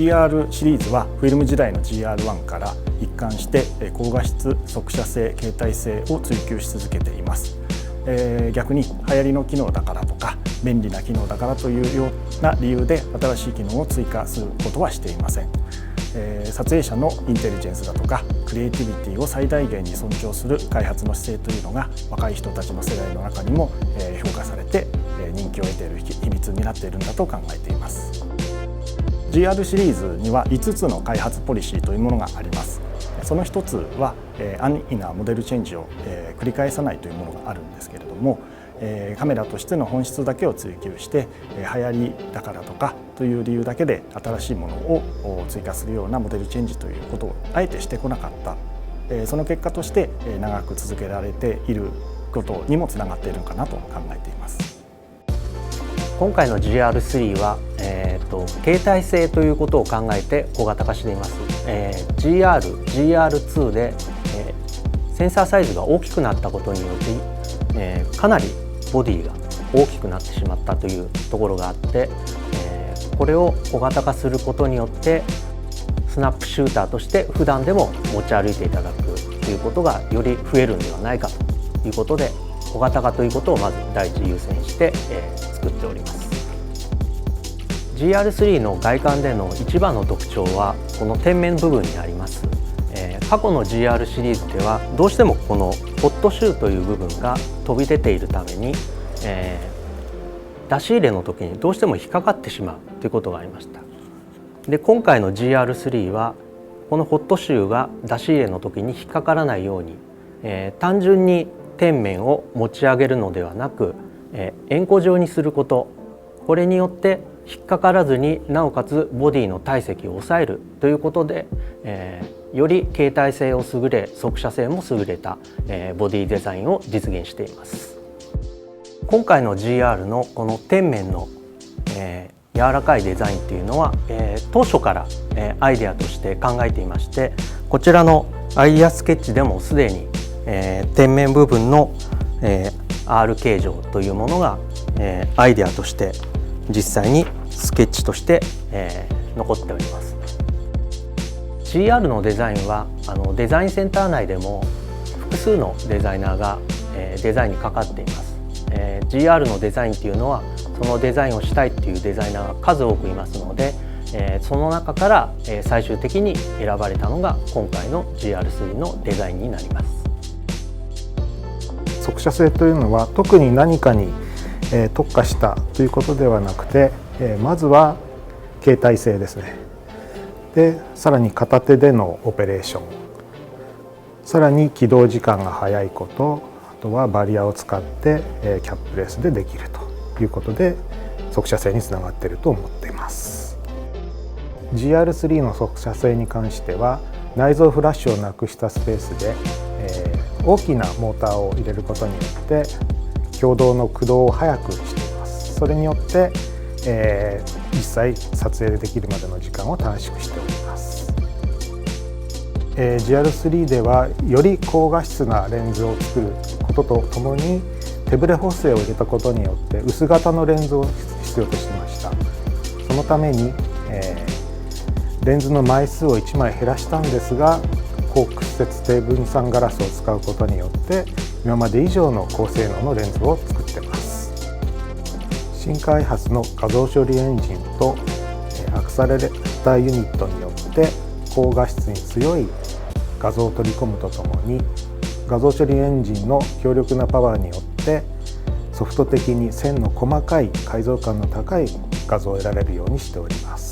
GR シリーズはフィルム時代の GR1 から一貫して高画質、速射性、携帯性を追求し続けています。逆に流行りの機能だからとか便利な機能だからというような理由で新しい機能を追加することはしていません。撮影者のインテリジェンスだとかクリエイティビティを最大限に尊重する開発の姿勢というのが若い人たちの世代の中にも評価されて人気を得ている秘密になっているんだと考えています。 GR シリーズには5つの開発ポリシーというものがあります。その一つは安易なモデルチェンジを繰り返さないというものがあるんですけれども、カメラとしての本質だけを追求して流行りだからとかという理由だけで新しいものを追加するようなモデルチェンジということをあえてしてこなかった。その結果として長く続けられていることにもつながっているのかなと考えています。今回の GR3 は、携帯性ということを考えて小型化しています。GR、GR2 で、センサーサイズが大きくなったことによって、かなりボディが大きくなってしまったというところがあって、これを小型化することによってスナップシューターとして普段でも持ち歩いていただくということがより増えるのではないかということで、小型化ということをまず第一優先して、作っております。 GR3 の外観での一番の特徴はこの天面部分にあります。過去の GR シリーズではどうしてもこのホットシューという部分が飛び出ているために、出し入れの時にどうしても引っかかってしまうということがありました。で、今回の GR3 はこのホットシューが出し入れの時に引っかからないように、単純に天面を持ち上げるのではなく、円弧状にすること、これによって引っかからずになおかつボディの体積を抑えるということで、より携帯性を優れ速射性も優れた、ボディデザインを実現しています。今回の GR のこの天面の、柔らかいデザインというのは、当初から、アイデアとして考えていまして、こちらのアイデアスケッチでもすでに、天面部分の、R 形状というものが、アイデアとして実際にスケッチとして、残っております。 GR のデザインはデザインセンター内でも複数のデザイナーが、デザインにかかっています。GR のデザインっていうのはそのデザインをしたいっていうデザイナーが数多くいますので、その中から、最終的に選ばれたのが今回の GR3 のデザインになります。速射性というのは特に何かに特化したということではなくて、まずは携帯性ですね。で、さらに片手でのオペレーション、さらに起動時間が速いこと、あとはバリアを使ってキャップレスでできるということで速射性につながっていると思っています。 GR3 の速射性に関しては内蔵フラッシュをなくしたスペースで、大きなモーターを入れることによって挙動の駆動を速くしています。それによって、実際撮影できるまでの時間を短縮しております。GR3 ではより高画質なレンズを作ることとともに手ブレ補正を入れたことによって薄型のレンズを必要としていました。そのために、レンズの枚数を1枚減らしたんですが、高屈折低分散ガラスを使うことによって今まで以上の高性能のレンズを作っています。新開発の画像処理エンジンとアクサレレーターユニットによって高画質に強い画像を取り込むとともに、画像処理エンジンの強力なパワーによってソフト的に線の細かい解像感の高い画像を得られるようにしております。